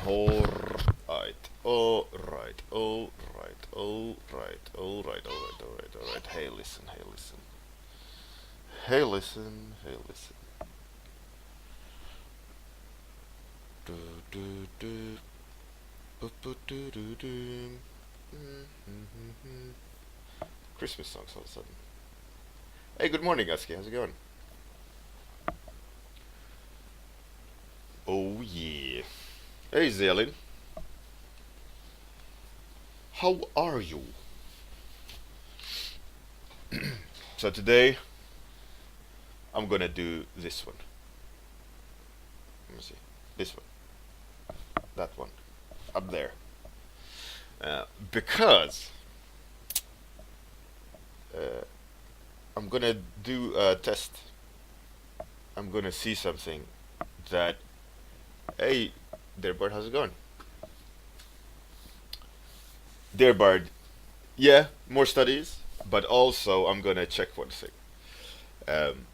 Alright, alright, alright, alright, alright, alright, alright, alright. Hey, listen, hey, listen. Hey, listen, hey, listen. Do, do, do. Bu, bu, do, do, do. Christmas songs all of a sudden. Hey, good morning, Husky. How's it going? Oh, yeah. Hey, Zelin. How are you? So today, I'm gonna do this one. Let me see. This one. That one. Up there. Because uh, I'm gonna do a test. I'm gonna see something that. Hey, dear bird, how's it going? Dear bird, yeah, more studies, but also I'm gonna check one thing. Um,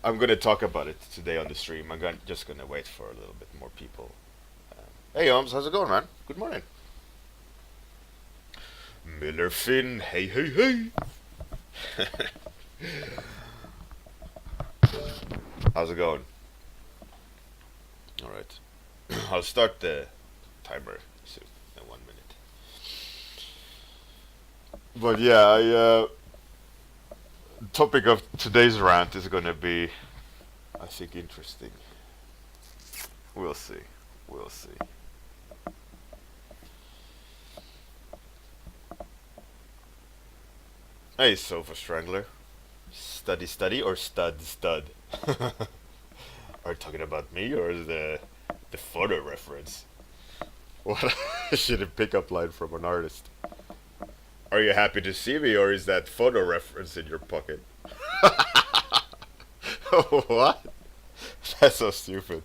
I'm gonna talk about it today on the stream. Just gonna wait for a little bit more people. Hey, Oms, how's it going, man? Good morning. Miller Finn, hey, hey, hey. How's it going? All right, I'll start the timer soon in 1 minute. But yeah, topic of today's rant is gonna be, I think, interesting. We'll see. We'll see. Hey, Sofa Strangler. Study, study, or stud, stud? Are you talking about me or the photo reference? What should a pickup line from an artist? Are you happy to see me, or is that photo reference in your pocket? What? That's so stupid.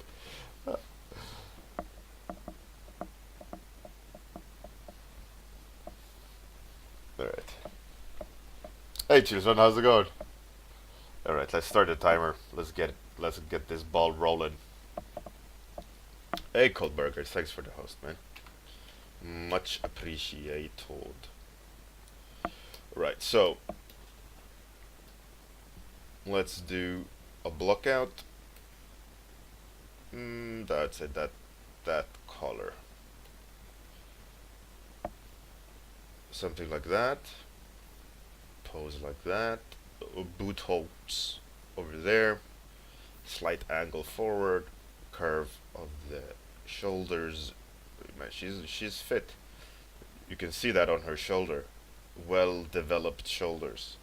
Alright. Hey Chilson, how's it going? Alright, let's start the timer. Let's get this ball rolling. Hey Coldburger, thanks for the host, man. Much appreciated. Right, so let's do a block out. That's it, that color. Something like that. Pose like that. Boot holes over there. Slight angle forward. Curve of the shoulders. Man, she's fit. You can see that on her shoulder. Well developed shoulders.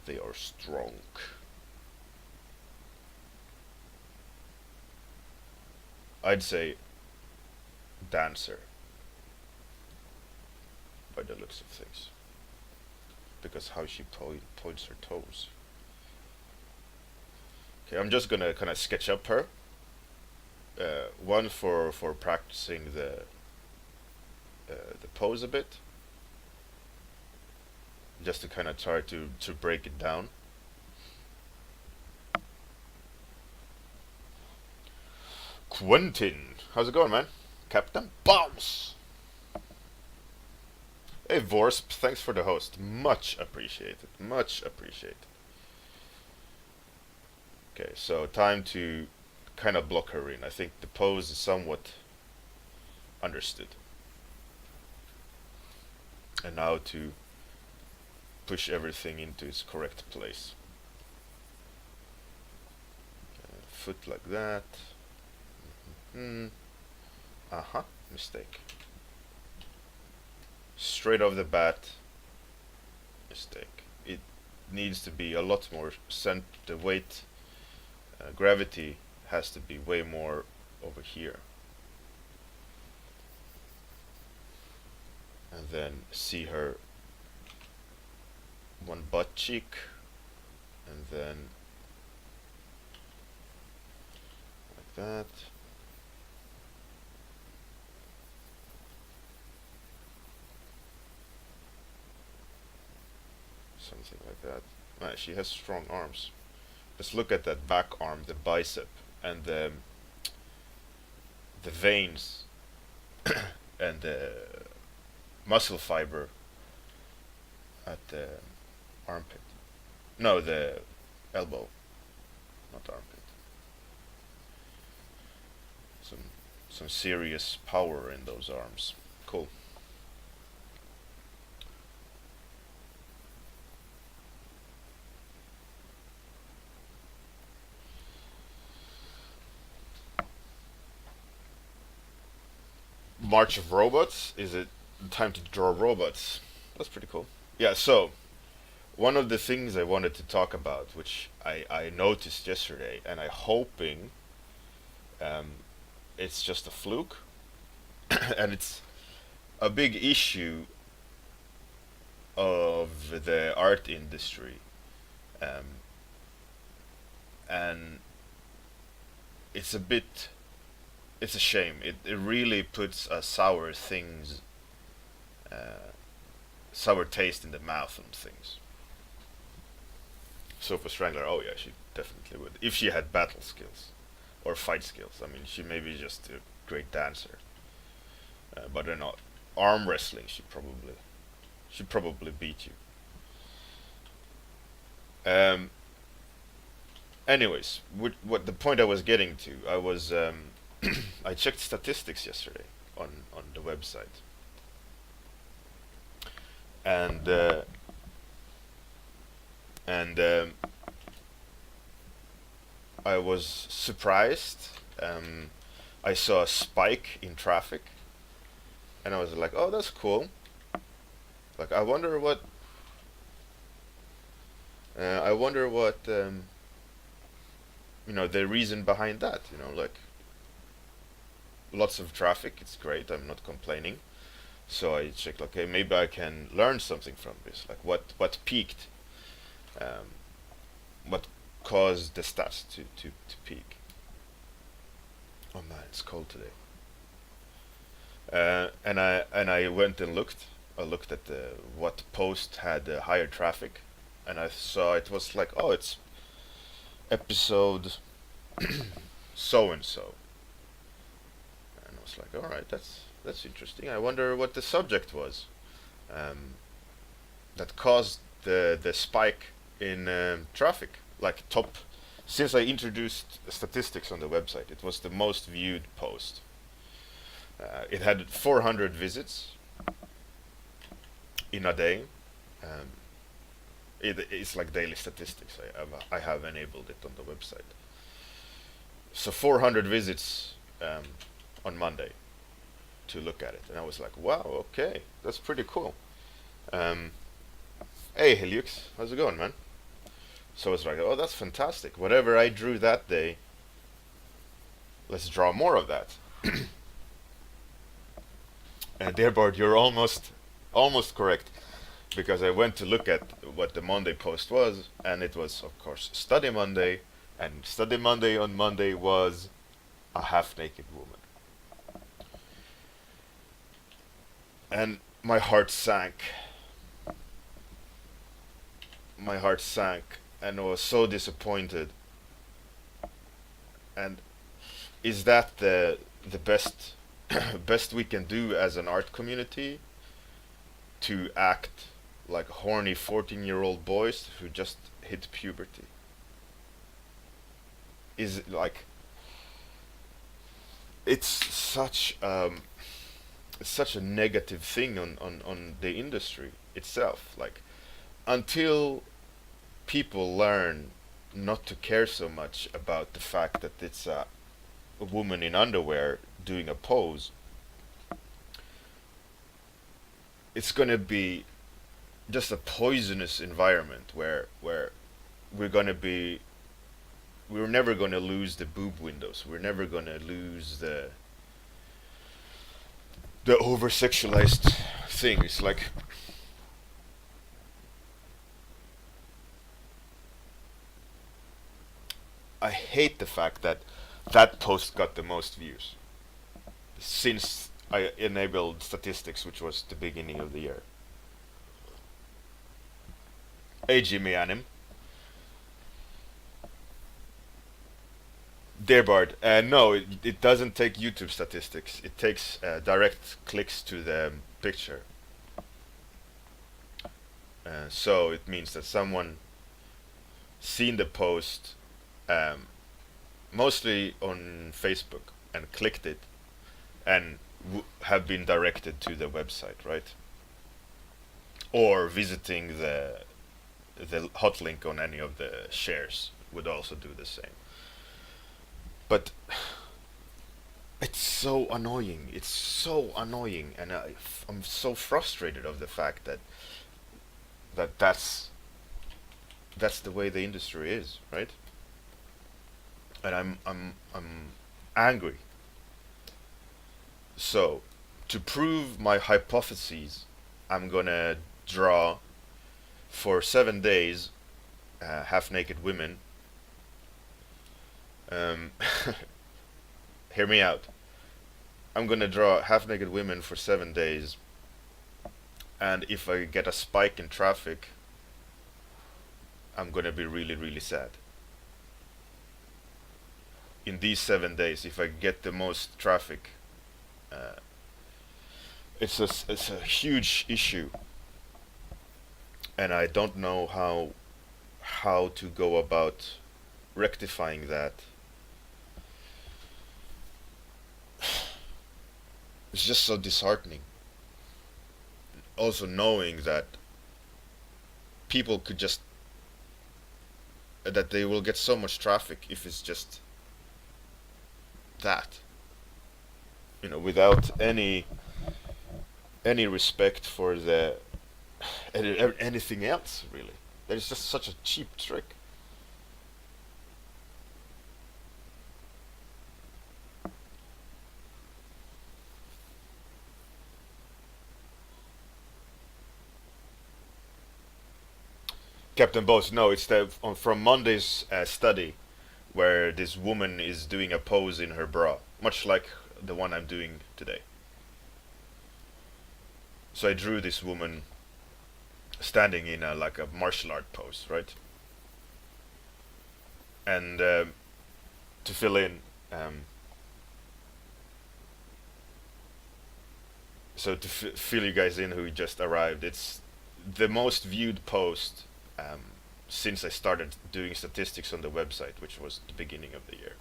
They are strong. I'd say dancer by the looks of things. Because how she points her toes. Okay, I'm just gonna kind of sketch up her. One for practicing the pose a bit, just to kind of try to break it down. Quentin, how's it going, man? Captain Bombs. Hey Vorsp, thanks for the host. Much appreciated. Much appreciated. Okay, so time to kind of block her in. I think the pose is somewhat understood. And now to push everything into its correct place. Foot like that. Uh-huh, mistake. Straight off the bat, mistake. It needs to be a lot more the weight, gravity has to be way more over here. And then see her one butt cheek, and then like that. Something like that. Man, she has strong arms. Let's look at that back arm, the bicep, and the veins and the muscle fiber at the armpit. No, the elbow, not armpit. Some some serious power in those arms. Cool. March of Robots. Is it time to draw robots? That's pretty cool. Yeah, so one of the things I wanted to talk about, which I noticed yesterday, and I'm hoping um, it's just a fluke, and it's a big issue of the art industry, um, and it's a bit, it's a shame. It really puts a uh, sour taste in the mouth on things. Sofa Strangler, oh yeah, she definitely would. If she had battle skills or fight skills. I mean, she may be just a great dancer, but they're not. Arm wrestling, she probably beat you. Anyways, what the point I was getting to, I was I checked statistics yesterday on the website, and and I was surprised. I saw a spike in traffic, and I was like, "Oh, that's cool." Like, I wonder what the reason behind that. Like lots of traffic. It's great. I'm not complaining. So I checked. Okay, maybe I can learn something from this. Like what peaked, um, what caused the stats to peak. Oh man, it's cold today. And I went and looked. I looked at the what post had higher traffic, and I saw it was like, oh, it's episode so and so, and I was like, all right, that's interesting. I wonder what the subject was, um, that caused the spike in traffic. Like top, since I introduced statistics on the website, it was the most viewed post. It had 400 visits in a day. Um, it's like daily statistics. I have enabled it on the website. So 400 visits on Monday to look at it, and I was like, wow, okay, that's pretty cool. Um, hey, Heliux, how's it going, man? So it's like, oh, that's fantastic. Whatever I drew that day, let's draw more of that. And therefore, you're almost correct, because I went to look at what the Monday post was, and it was, of course, Study Monday, and Study Monday on Monday was a half-naked woman, and my heart sank. My heart sank, and I was so disappointed. And is that the best best we can do as an art community, to act like horny 14-year-old boys who just hit puberty? Is like it's such a negative thing on the industry itself. Like, until people learn not to care so much about the fact that it's a woman in underwear doing a pose, it's gonna be just a poisonous environment where we're gonna be we're never gonna lose the boob windows. We're never gonna lose the over sexualized things. Like, I hate the fact that that post got the most views since I enabled statistics, which was the beginning of the year. Hey, Jimmy Anim. Dear Bard, no, it doesn't take YouTube statistics. It takes direct clicks to the picture. So it means that someone seen the post, um, mostly on Facebook, and clicked it, and have been directed to the website, right? Or visiting the hot link on any of the shares would also do the same. But it's so annoying. It's so annoying, and I'm so frustrated of the fact that that's the way the industry is, right? And I'm angry. So, to prove my hypotheses, I'm gonna draw for 7 days half-naked women. Um, Hear me out. I'm gonna draw half-naked women for 7 days, and if I get a spike in traffic, I'm gonna be really, really sad. In these 7 days, if I get the most traffic, uh, it's a huge issue, and I don't know how to go about rectifying that. It's just so disheartening. Also knowing that people could just that they will get so much traffic if it's just that, without any respect for the anything else, really. That is just such a cheap trick. Captain Boss, no, it's from Monday's study where this woman is doing a pose in her bra, much like the one I'm doing today. So I drew this woman standing in like a martial art pose, right? And to fill in, so to fill you guys in who just arrived, it's the most viewed post um, since I started doing statistics on the website, which was the beginning of the year.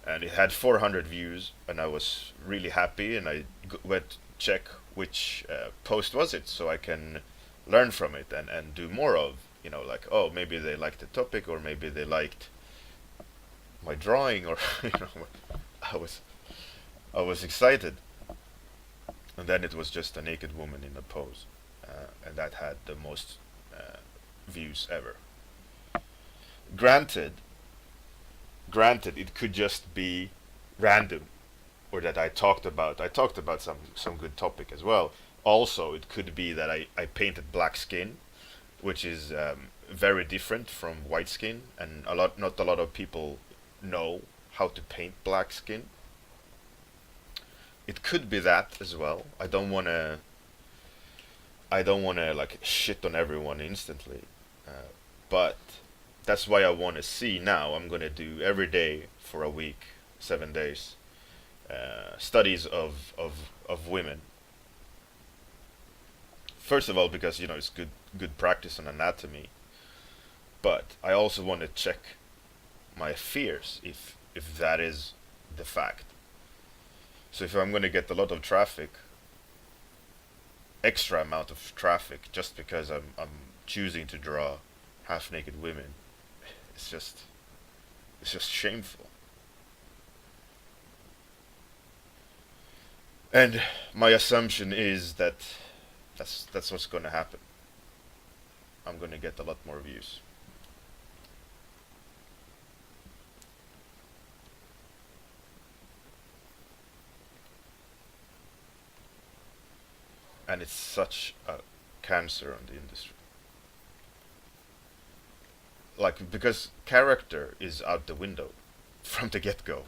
And it had 400 views, and I was really happy, and I went to check which post was it, so I can learn from it and do more of, like, oh, maybe they liked the topic, or maybe they liked my drawing, or I was I was excited, and then it was just a naked woman in a pose, and that had the most views ever. Granted, granted, it could just be random, or that I talked about some good topic as well. Also, it could be that I painted black skin, which is very different from white skin, and not a lot of people know how to paint black skin. It could be that as well. I don't wanna like shit on everyone instantly, but that's why I want to see now. I'm gonna do every day for a week, 7 days, studies of women. First of all, because it's good practice on anatomy, but I also want to check my fears if that is the fact. So if I'm gonna get a lot of traffic, extra amount of traffic, just because I'm choosing to draw half naked women, it's just shameful. And my assumption is that that's what's gonna happen. I'm gonna get a lot more views. And it's such a cancer on the industry. Like, because character is out the window from the get-go.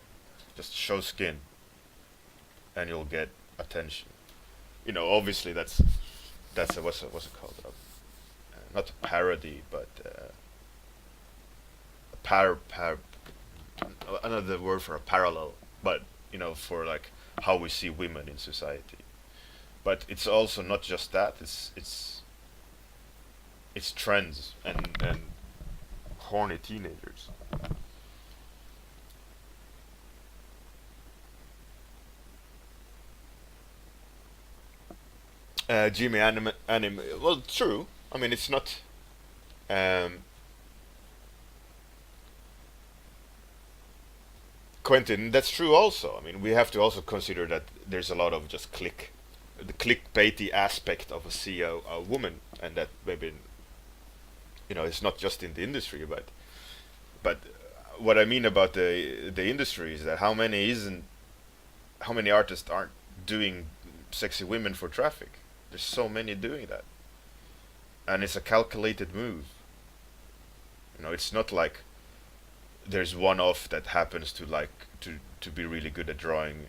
Just show skin, and you'll get attention. Obviously that's a what's it called? Not a parody, but a another word for a parallel, but for like how we see women in society. But it's also not just that. It's trends and horny teenagers. Jimmy anime. Well, true. I mean, it's not. Um, Quentin, that's true. Also, I mean, we have to also consider that there's a lot of just the clickbaity aspect of see a woman, and that maybe it's not just in the industry, but what I mean about the industry is that how many artists aren't doing sexy women for traffic? There's so many doing that, and it's a calculated move. It's not like there's one off that happens to to be really good at drawing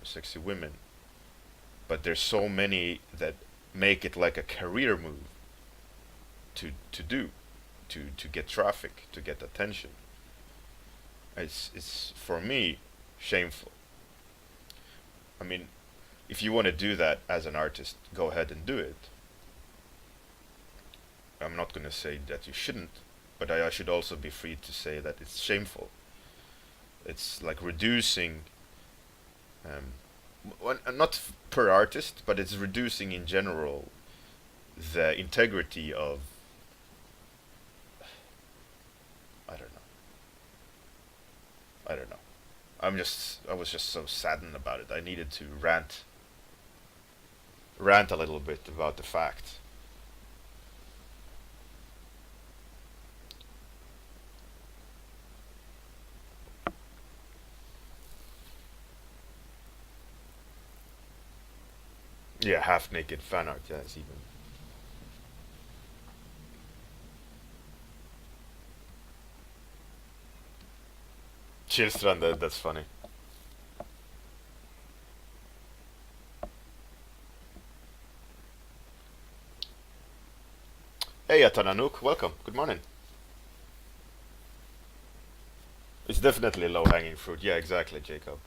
sexy women, but there's so many that make it like a career move to do to get traffic, to get attention. It's for me shameful. I mean, if you want to do that as an artist, go ahead and do it. I'm not going to say that you shouldn't, but I should also be free to say that it's shameful. It's like reducing, not per artist, but it's reducing in general the integrity of, I don't know. I don't know. I was just so saddened about it. I needed to rant a little bit about the fact. Yeah, half naked fan art. Yeah, it's even. Chillstrand, that's funny. Hey, Atananook, welcome. Good morning. It's definitely low hanging fruit. Yeah, exactly, Jacob.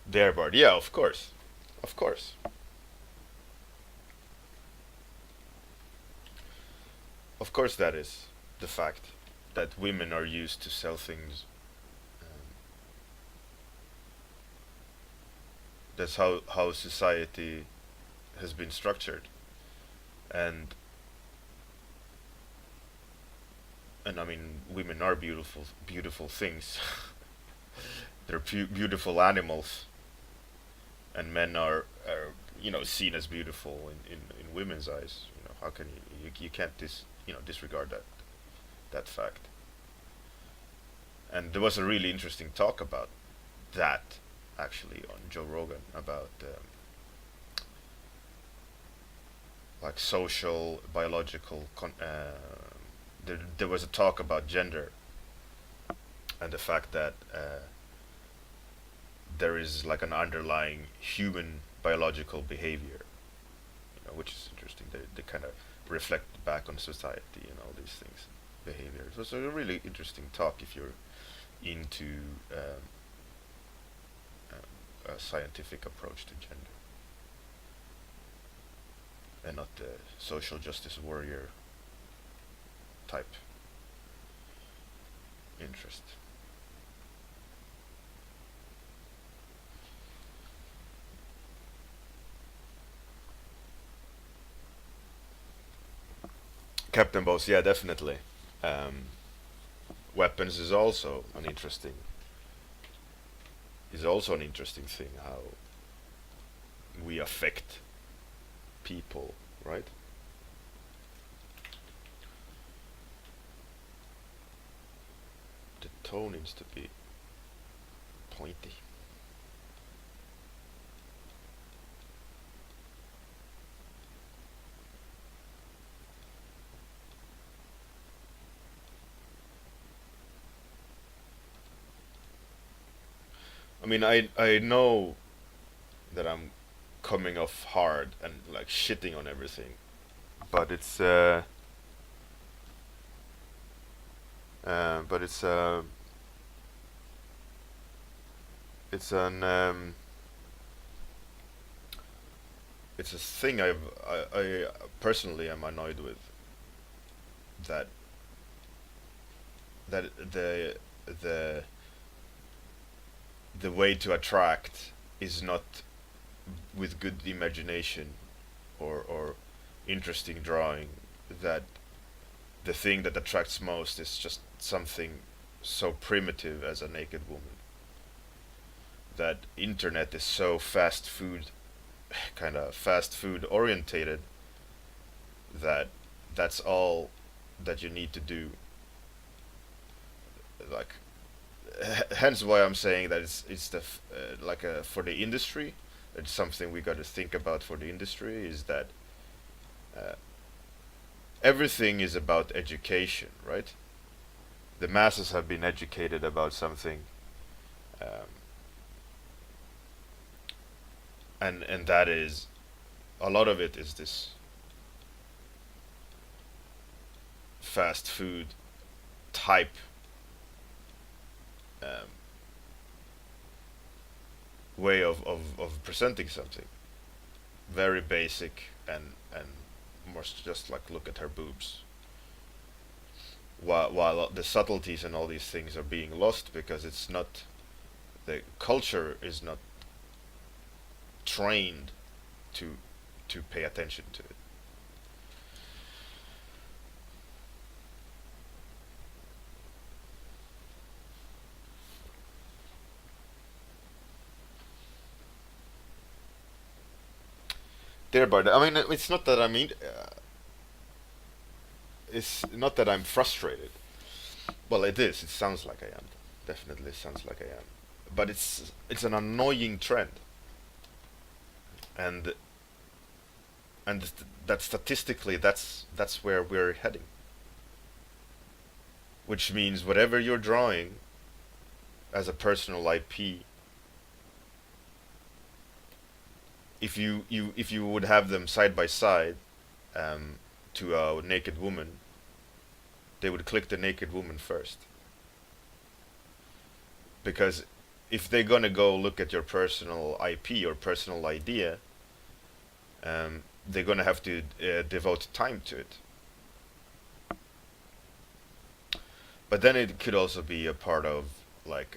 There, Bard. Yeah, of course. Of course. Of course, that is the fact that women are used to sell things. Um, that's how society has been structured. And I mean, women are beautiful things. They're beautiful animals, and men are seen as beautiful in women's eyes. How can you can't disregard that fact. And there was a really interesting talk about that actually on Joe Rogan about like social biological there was a talk about gender and the fact that there is like an underlying human biological behavior, which is interesting. They kind of reflect back on society and all these things, behavior. So it's a really interesting talk if you're into a scientific approach to gender and not the social justice warrior type interest. Captain Boss, yeah, definitely. Um, Weapons is also an interesting thing how we affect people, right? The tone needs to be pointy. I mean, I know that I'm coming off hard and like shitting on everything. But but it's an it's a thing I personally am annoyed with, that that the the way to attract is not with good imagination or interesting drawing. That the thing that attracts most is just something so primitive as a naked woman. That internet is so fast food, kind of fast food orientated, that that's all that you need to do. Like, hence why I'm saying that it's like for the industry. It's something we got to think about for the industry, is that uh, everything is about education, right? The masses have been educated about something, um, and that is, a lot of it is this fast food type, um, way of presenting something. Very basic, and more just like, look at her boobs. While the subtleties and all these things are being lost, because it's not, the culture is not trained to pay attention to it. Thereby, I mean, it's not that I mean, it's not that I'm frustrated. Well, it is. It sounds like I am. Definitely sounds like I am. But it's an annoying trend, and that statistically, that's where we're heading. Which means whatever you're drawing as a personal IP, if you would have them side by side, um, to a naked woman, they would click the naked woman first. Because if they're gonna go look at your personal IP or personal idea, they're gonna have to devote time to it. But then it could also be a part of, like,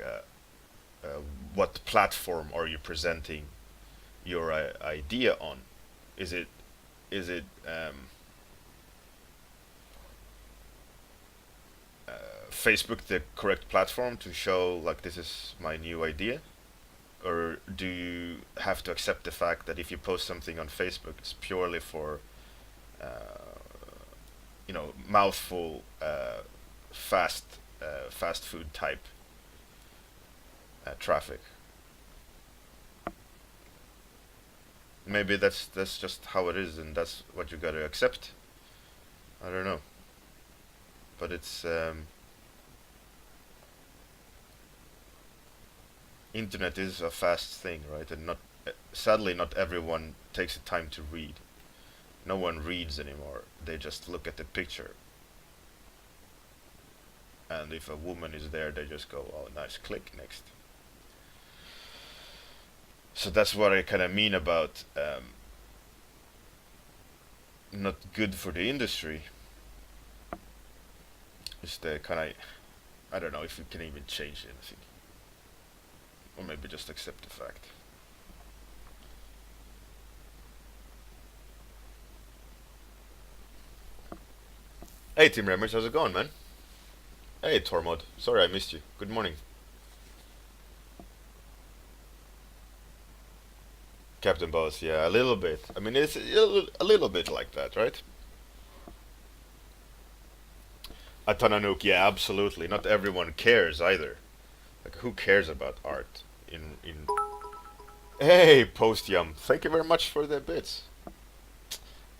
what platform are you presenting your idea on? Is it is it Facebook the correct platform to show, like, this is my new idea? Or do you have to accept the fact that if you post something on Facebook, it's purely for, mouthful, fast fast food type traffic? Maybe that's just how it is, and that's what you gotta accept. I don't know, but it's internet is a fast thing, right? And not sadly, not everyone takes the time to read. No one reads anymore. They just look at the picture, and if a woman is there, they just go, "Oh, nice, click next." So that's what I kind of mean about, not good for the industry. Is the kind of, I don't know if we can even change anything, or maybe just accept the fact. Hey, Team Remmers, how's it going, man? Hey, Tormod. Sorry I missed you. Good morning. Captain Boss, yeah, a little bit. I mean, it's a little bit like that, right? Atananuk, yeah, absolutely. Not everyone cares either. Like, who cares about art? In Hey, Post Yum, thank you very much for the bits.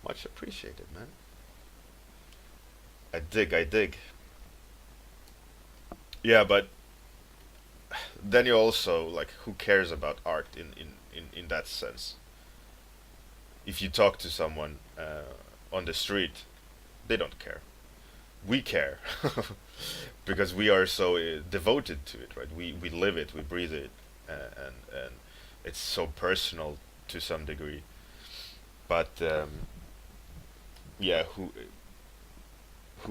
Much appreciated, man. I dig, I dig. Yeah, but then you also, like, who cares about art in that sense? If you talk to someone on the street, they don't care. We care because we are so devoted to it, right? We live it, we breathe it, and it's so personal to some degree. But yeah, who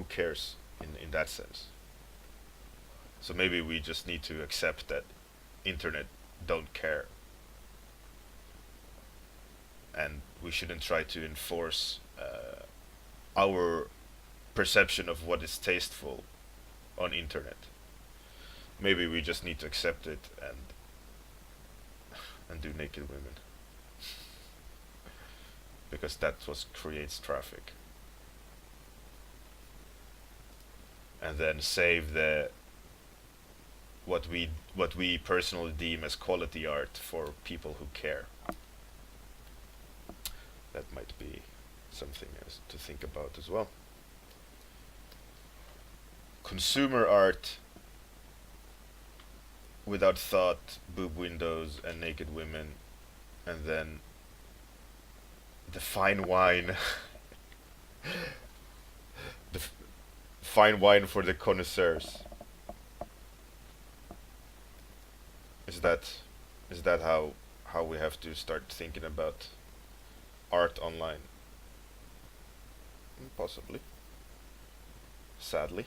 cares in that sense? So maybe we just need to accept that internet don't care, and we shouldn't try to enforce our perception of what is tasteful on internet. Maybe we just need to accept it and do naked women because that's what creates traffic. And then save the what we personally deem as quality art for people who care. That might be something else to think about as well. Consumer art without thought, boob windows and naked women, and then the fine wine, the fine wine for the connoisseurs. Is that how we have to start thinking about art online? Possibly. Sadly.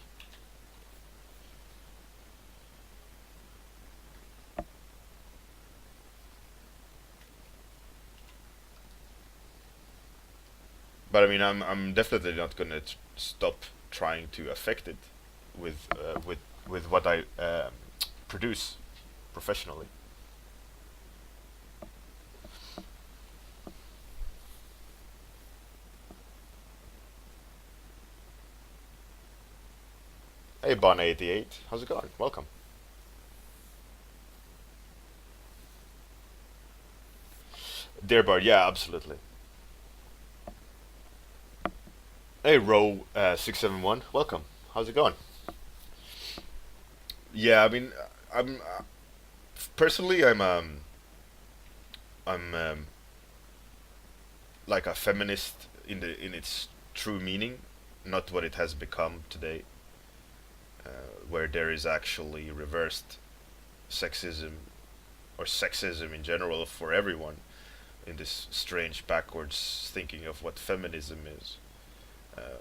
But I mean, I'm definitely not gonna stop trying to affect it with what I produce professionally. Hey, Bon88, how's it going? Welcome. Dear Bard, yeah, absolutely. Hey, Row 671, welcome. How's it going? Yeah, I mean, I'm personally, I'm like a feminist in its true meaning, not what it has become today, where there is actually reversed sexism or sexism in general for everyone in this strange backwards thinking of what feminism is. Uh,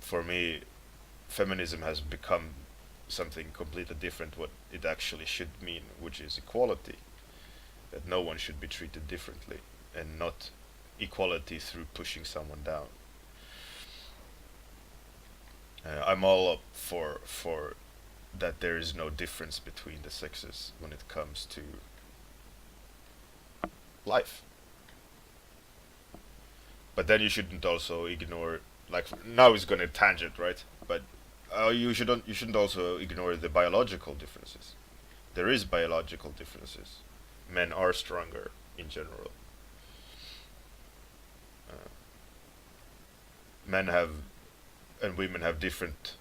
for me, feminism has become something completely different what it actually should mean, which is equality. That no one should be treated differently, and not equality through pushing someone down. I'm all up for that there is no difference between the sexes when it comes to life. But then you shouldn't also ignore, like, now it's gonna tangent, right? But you shouldn't also ignore the biological differences. There is biological differences. Men are stronger in general. Uh, Men have and women have different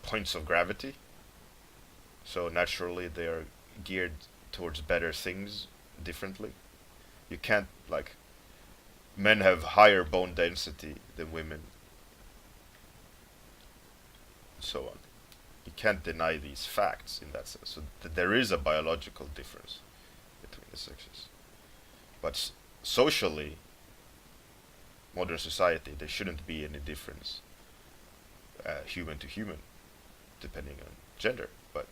points of gravity, so naturally they are geared towards better things differently. You can't, like, men have higher bone density than women, and so on. You can't deny these facts in that sense. So there is a biological difference between the sexes, but socially, modern society, there shouldn't be any difference, human to human, depending on gender. But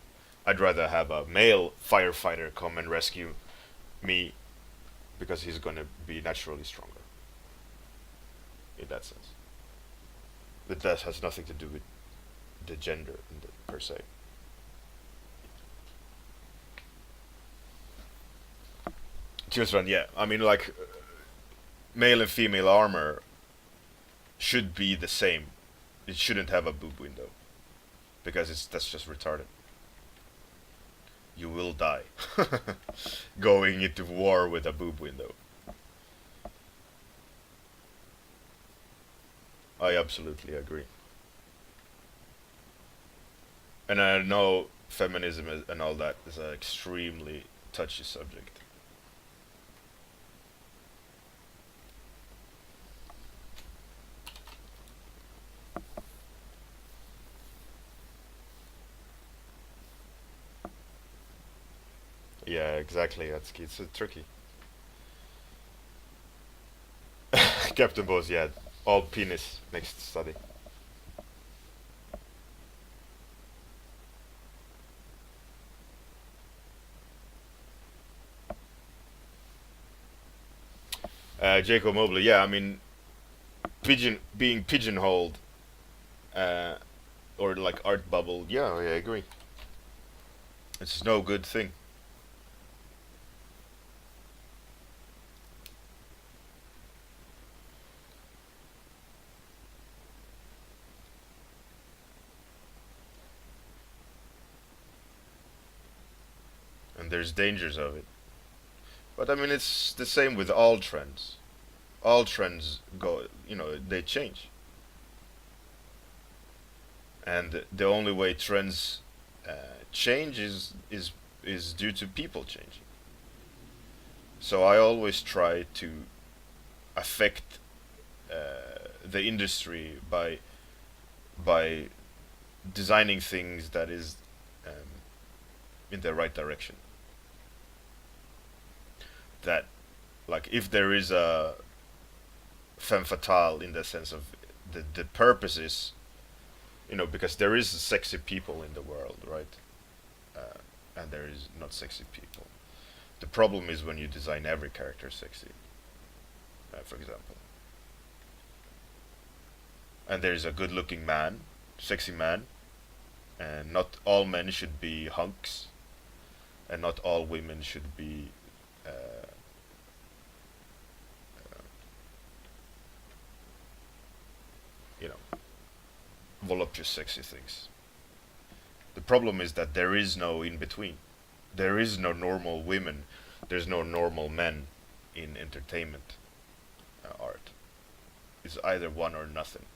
I'd rather have a male firefighter come and rescue me because he's gonna be naturally stronger in that sense. But that has nothing to do with the gender per se. Just run, yeah. I mean, like, male and female armor should be the same. It shouldn't have a boob window because that's just retarded. You will die going into war with a boob window. I absolutely agree. And I know feminism and all that is an extremely touchy subject. Yeah, exactly. It's tricky. Captain Boss, yeah, all penis next study. Jacob Mobley, yeah, I mean, being pigeonholed, uh, or like art bubble, yeah, I agree. It's no good thing. And there's dangers of it. But I mean, it's the same with all trends. All trends go, they change. And the only way trends change is due to people changing. So I always try to affect the industry by designing things that is um, in the right direction. That, like, if there is a femme fatale in the sense of the purpose is, because there is sexy people in the world, right? And there is not sexy people. The problem is when you design every character sexy, for example. And there is a good-looking man, sexy man, and not all men should be hunks, and not all women should be, uh, you know, voluptuous, sexy things. The problem is that there is no in between. There is no normal women. There's no normal men in entertainment art. It's either one or nothing,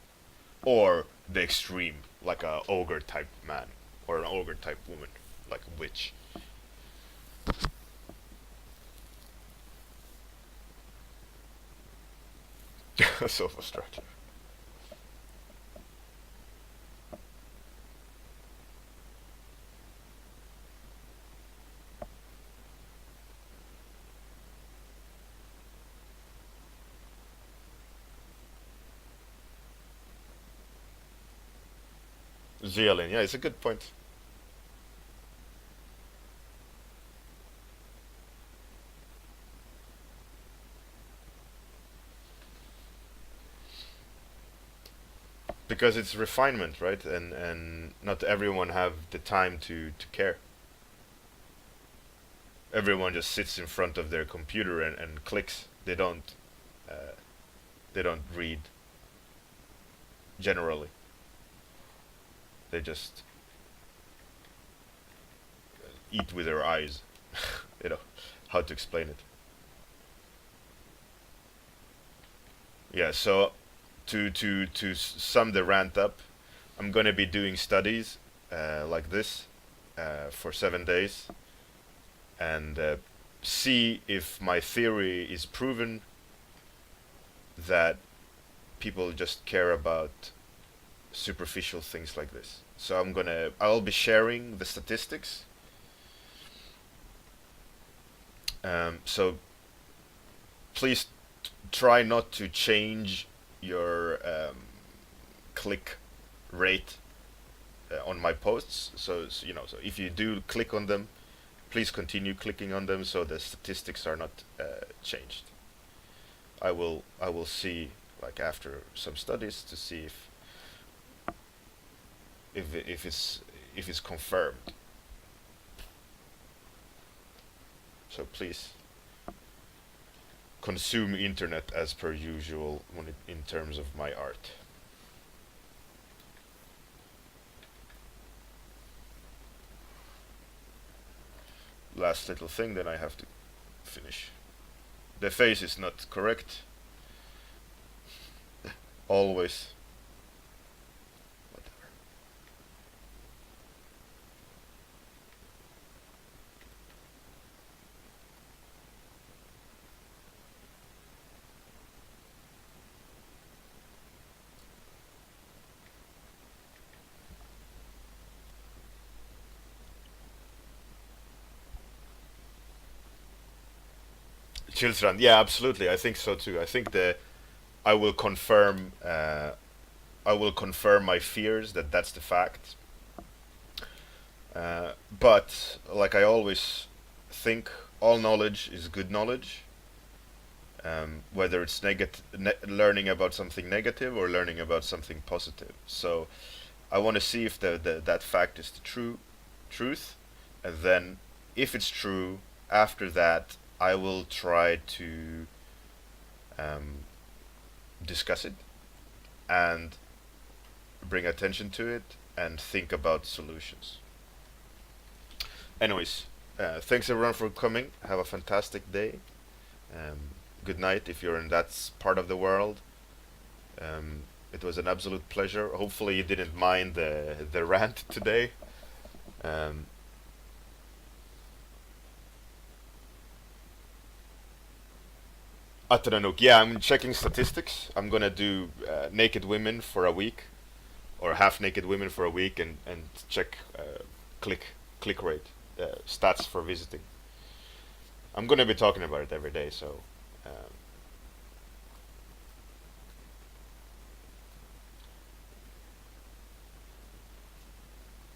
or the extreme, like a ogre type man or an ogre type woman, like a witch. Sofa structure. Zeolin, yeah, it's a good point. Because it's refinement, right? And not everyone have the time to care. Everyone just sits in front of their computer and clicks. Uh, they don't read generally. They just eat with their eyes. you know how to explain it. Yeah. So to sum the rant up, I'm gonna be doing studies like this for 7 days and see if my theory is proven that people just care about superficial things like this. So I'll be sharing the statistics. So please try not to change your click rate on my posts. So if you do click on them, please continue clicking on them so the statistics are not changed. I will see, like, after some studies to see if it's confirmed. So please consume internet as per usual in terms of my art. Last little thing, then I have to finish. The face is not correct. Always. Whatever. Chilsrand, yeah, absolutely. I think so too. I think that I will confirm. I will confirm my fears that that's the fact. But like I always think, all knowledge is good knowledge. Whether it's learning about something negative or learning about something positive. So I want to see if that fact is the truth, and then if it's true, after that I will try to um, discuss it and bring attention to it and think about solutions. Anyways, thanks everyone for coming. Have a fantastic day. Good night if you're in that part of the world. It was an absolute pleasure. Hopefully you didn't mind the rant today. Um, Ataranuk. Yeah, I'm checking statistics. I'm gonna do naked women for a week, or half naked women for a week, and check click click rate stats for visiting. I'm gonna be talking about it every day. So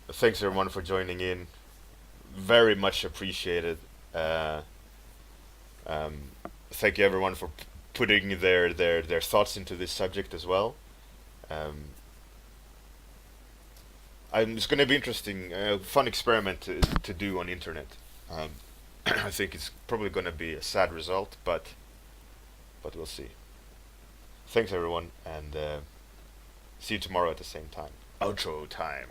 thanks everyone for joining in. Very much appreciated. Uh, um, Thank you everyone for putting their thoughts into this subject as well. Um, it's going to be interesting, fun experiment to do on internet. Um, I think it's probably going to be a sad result, but we'll see. Thanks everyone, and see you tomorrow at the same time. Outro time.